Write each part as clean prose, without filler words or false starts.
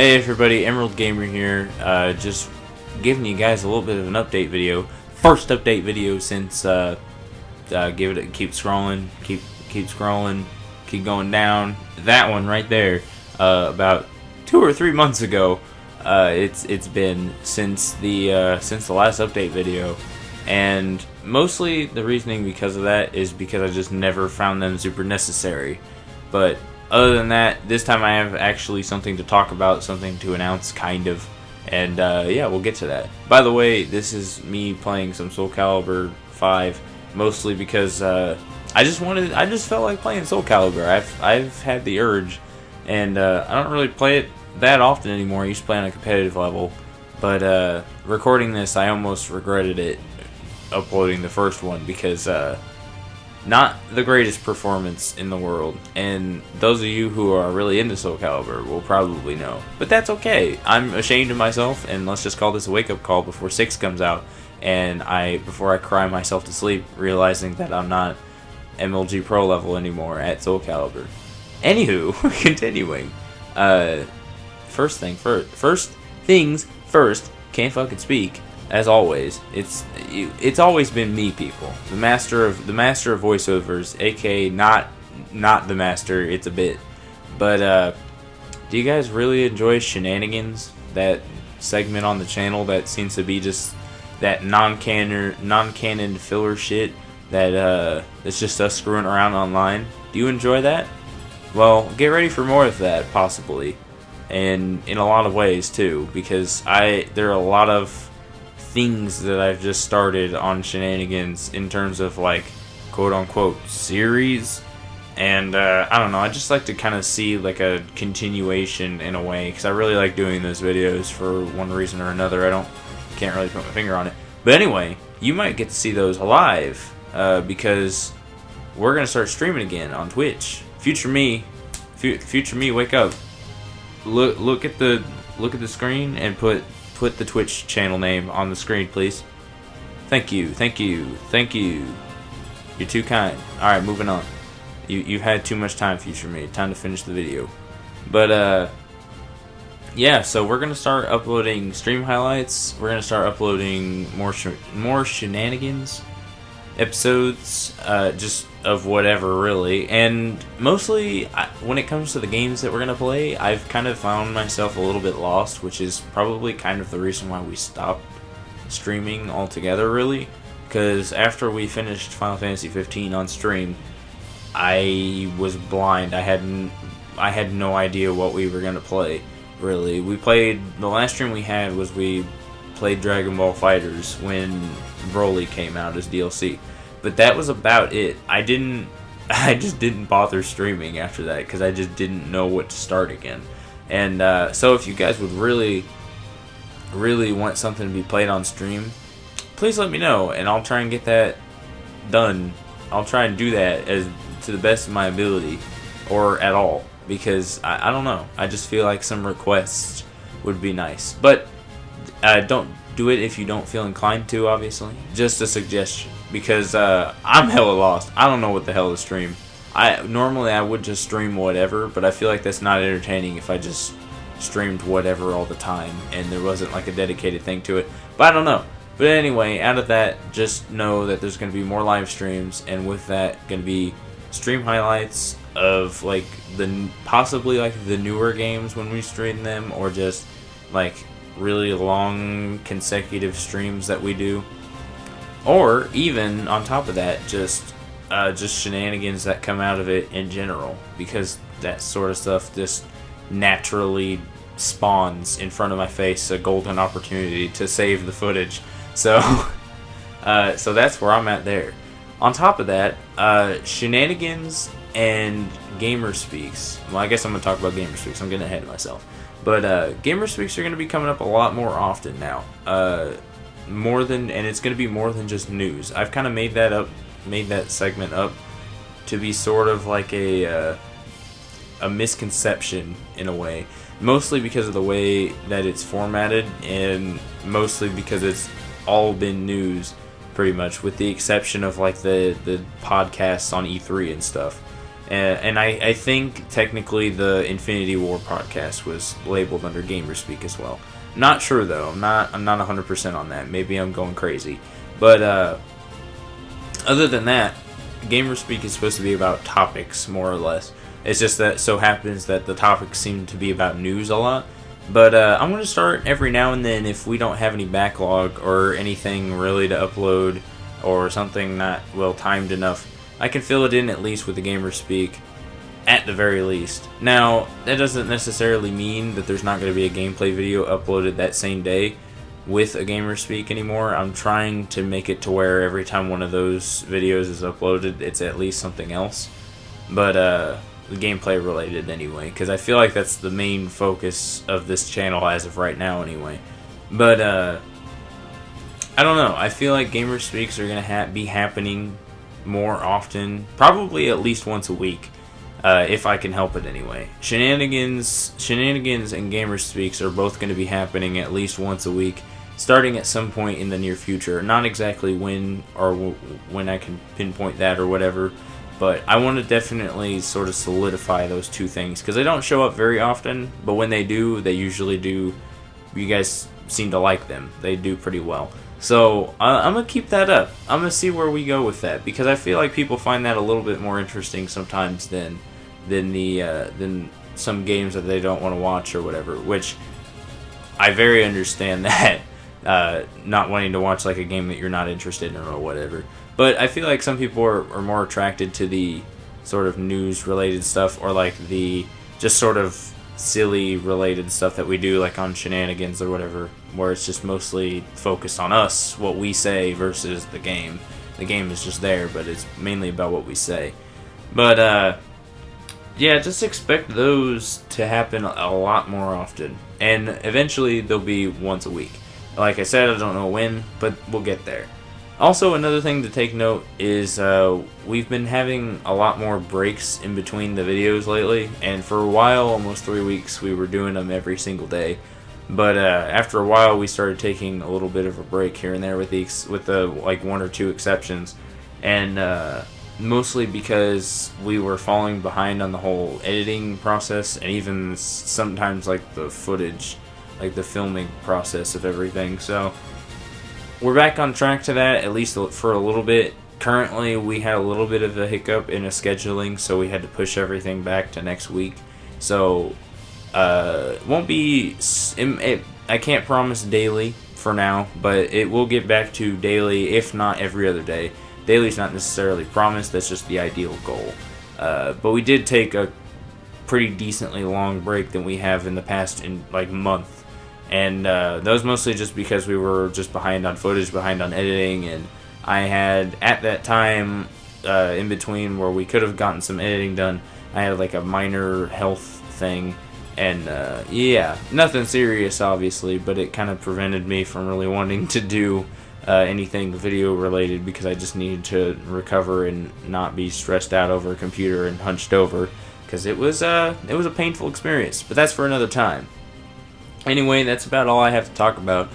Hey everybody, Emerald Gamer here, just giving you guys a little bit of an update video. First update video since, keep scrolling, keep scrolling, keep going down. That one right there, about 2 or 3 months ago, it's been since the last update video. And mostly the reasoning because of that is because I just never found them super necessary. But other than that, this time I have actually something to talk about, something to announce, kind of. And yeah, we'll get to that. By the way, this is me playing some Soul Calibur 5, mostly because I just felt like playing Soul Calibur. I've had the urge, and I don't really play it that often anymore. I used to play on a competitive level, but recording this, I almost regretted it, uploading the first one, because not the greatest performance in the world, and those of you who are really into Soul Calibur will probably know. But that's okay. I'm ashamed of myself, and let's just call this a wake-up call before 6 comes out, and before I cry myself to sleep, realizing that I'm not MLG Pro level anymore at Soul Calibur. Anywho, continuing. First things first. Can't fucking speak. As always, it's always been me, people. The master of voiceovers, aka not the master. It's a bit, but do you guys really enjoy Shenanigans? That segment on the channel that seems to be just that non-canon filler shit that it's just us screwing around online. Do you enjoy that? Well, get ready for more of that, possibly, and in a lot of ways too, because there are a lot of things that I've just started on Shenanigans in terms of, like, quote-unquote series, and I don't know, I just like to kind of see like a continuation in a way, because I really like doing those videos for one reason or another. Can't really put my finger on it, but anyway, you might get to see those live, because we're gonna start streaming again on Twitch. Future me, wake up, look at the screen and put the Twitch channel name on the screen, please. Thank you. You're too kind. Alright, moving on. You've had too much time, future me. Time to finish the video. But, yeah, so we're going to start uploading stream highlights. We're going to start uploading more Shenanigans episodes, just of whatever, really. And mostly, when it comes to the games that we're going to play, I've kind of found myself a little bit lost, which is probably kind of the reason why we stopped streaming altogether, really. Because after we finished Final Fantasy 15 on stream, I was blind. I had no idea what we were going to play, really. The last stream we had was we played Dragon Ball FighterZ when Broly came out as DLC. But that was about it. I just didn't bother streaming after that, because I just didn't know what to start again. And so if you guys would really want something to be played on stream, please let me know, and I'll try and get that done. I'll try and do that to the best of my ability, or at all, because I don't know. I just feel like some requests would be nice. But don't do it if you don't feel inclined to, obviously. Just a suggestion, because I'm hella lost. I don't know what the hell to stream. Normally I would just stream whatever, but I feel like that's not entertaining if I just streamed whatever all the time and there wasn't like a dedicated thing to it. But I don't know. But anyway, out of that, just know that there's going to be more live streams, and with that, going to be stream highlights of like possibly like the newer games when we stream them, or just like really long consecutive streams that we do, or even on top of that, just Shenanigans that come out of it in general, because that sort of stuff just naturally spawns in front of my face a golden opportunity to save the footage. So so that's where I'm at there. On top of that, Shenanigans and Gamer Speaks. Well, I guess I'm gonna talk about Gamer Speaks. I'm getting ahead of myself. But Gamer Speaks are going to be coming up a lot more often now. And it's going to be more than just news. I've kind of made that segment up to be sort of like a misconception in a way. Mostly because of the way that it's formatted, and mostly because it's all been news, pretty much, with the exception of like the podcasts on E3 and stuff. And I think technically the Infinity War podcast was labeled under Gamerspeak as well. Not sure though. I'm not 100% on that. Maybe I'm going crazy. But other than that, Gamerspeak is supposed to be about topics more or less. It's just that so happens that the topics seem to be about news a lot. But I'm going to start every now and then if we don't have any backlog or anything really to upload or something not well timed enough. I can fill it in at least with the Gamerspeak at the very least. Now, that doesn't necessarily mean that there's not going to be a gameplay video uploaded that same day with a Gamerspeak anymore. I'm trying to make it to where every time one of those videos is uploaded, it's at least something else. But, gameplay related anyway, because I feel like that's the main focus of this channel as of right now anyway. But I don't know, I feel like Gamerspeaks are going to be happening more often, probably at least once a week, if I can help it anyway. Shenanigans and Gamerspeaks are both going to be happening at least once a week, starting at some point in the near future. Not exactly when or when I can pinpoint that or whatever, but I want to definitely sort of solidify those two things, because they don't show up very often, but when they do, they usually do. You guys seem to like them. They do pretty well. So I'm going to keep that up. I'm going to see where we go with that, because I feel like people find that a little bit more interesting sometimes than some games that they don't want to watch or whatever, which I very understand that. Not wanting to watch like a game that you're not interested in or whatever. But I feel like some people are more attracted to the sort of news related stuff, or like the just sort of silly related stuff that we do like on Shenanigans or whatever, where it's just mostly focused on us, what we say, versus the game. The game is just there, but it's mainly about what we say. But yeah, just expect those to happen a lot more often, and eventually they'll be once a week. Like I said, I don't know when, but we'll get there. Also, another thing to take note is we've been having a lot more breaks in between the videos lately, and for a while, almost 3 weeks, we were doing them every single day. But after a while, we started taking a little bit of a break here and there with the like 1 or 2 exceptions, and mostly because we were falling behind on the whole editing process, and even sometimes like the footage, like the filming process of everything. So we're back on track to that, at least for a little bit. Currently, we had a little bit of a hiccup in a scheduling, so we had to push everything back to next week. So it won't be, I can't promise daily for now, but it will get back to daily, if not every other day. Daily's not necessarily promised, that's just the ideal goal. But we did take a pretty decently long break than we have in the past in like month. And that was mostly just because we were just behind on footage, behind on editing, and I had, at that time, in between where we could have gotten some editing done, I had like a minor health thing, and yeah, nothing serious obviously, but it kind of prevented me from really wanting to do anything video related, because I just needed to recover and not be stressed out over a computer and hunched over, because it was a painful experience, but that's for another time. Anyway, that's about all I have to talk about.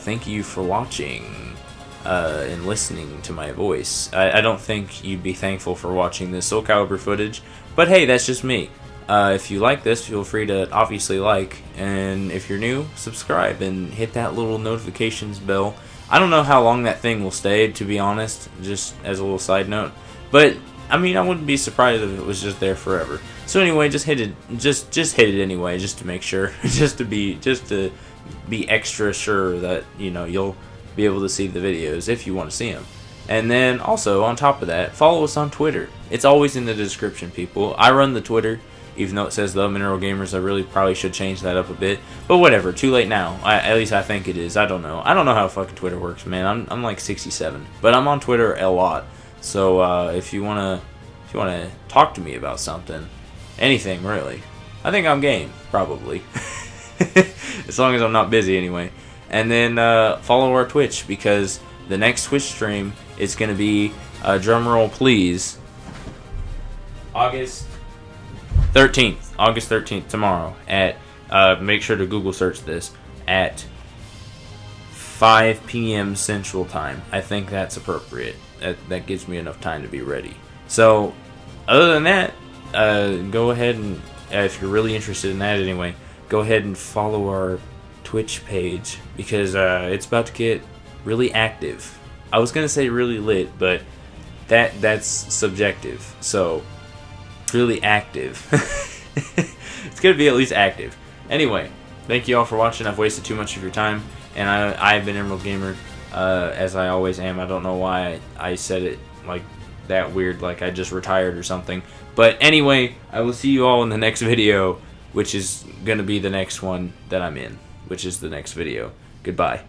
Thank you for watching and listening to my voice. I don't think you'd be thankful for watching this Soul Calibur footage, but hey, that's just me. If you like this, feel free to obviously like, and if you're new, subscribe and hit that little notifications bell. I don't know how long that thing will stay, to be honest, just as a little side note, but I mean, I wouldn't be surprised if it was just there forever. So anyway, just hit it. Just hit it anyway, just to make sure, just to be extra sure that you'll be able to see the videos if you want to see them. And then also on top of that, follow us on Twitter. It's always in the description, people. I run the Twitter, even though it says The Mineral Gamers. I really probably should change that up a bit, but whatever. Too late now. At least I think it is. I don't know. I don't know how fucking Twitter works, man. I'm like 67, but I'm on Twitter a lot. So if you wanna talk to me about something, anything really, I think I'm game, probably. As long as I'm not busy anyway. And then follow our Twitch, because the next Twitch stream is gonna be drumroll please, August 13th, tomorrow at make sure to Google search this, at 5 p.m. Central Time. I think that's appropriate. That gives me enough time to be ready. So, other than that, go ahead and, if you're really interested in that anyway, go ahead and follow our Twitch page, because it's about to get really active. I was gonna say really lit, but that's subjective. So really active. It's gonna be at least active. Anyway, thank you all for watching. I've wasted too much of your time, and I've been Emerald Gamer, as I always am. I don't know why I said it like that weird, like I just retired or something. But anyway, I will see you all in the next video, which is gonna be the next one that I'm in, which is the next video. Goodbye.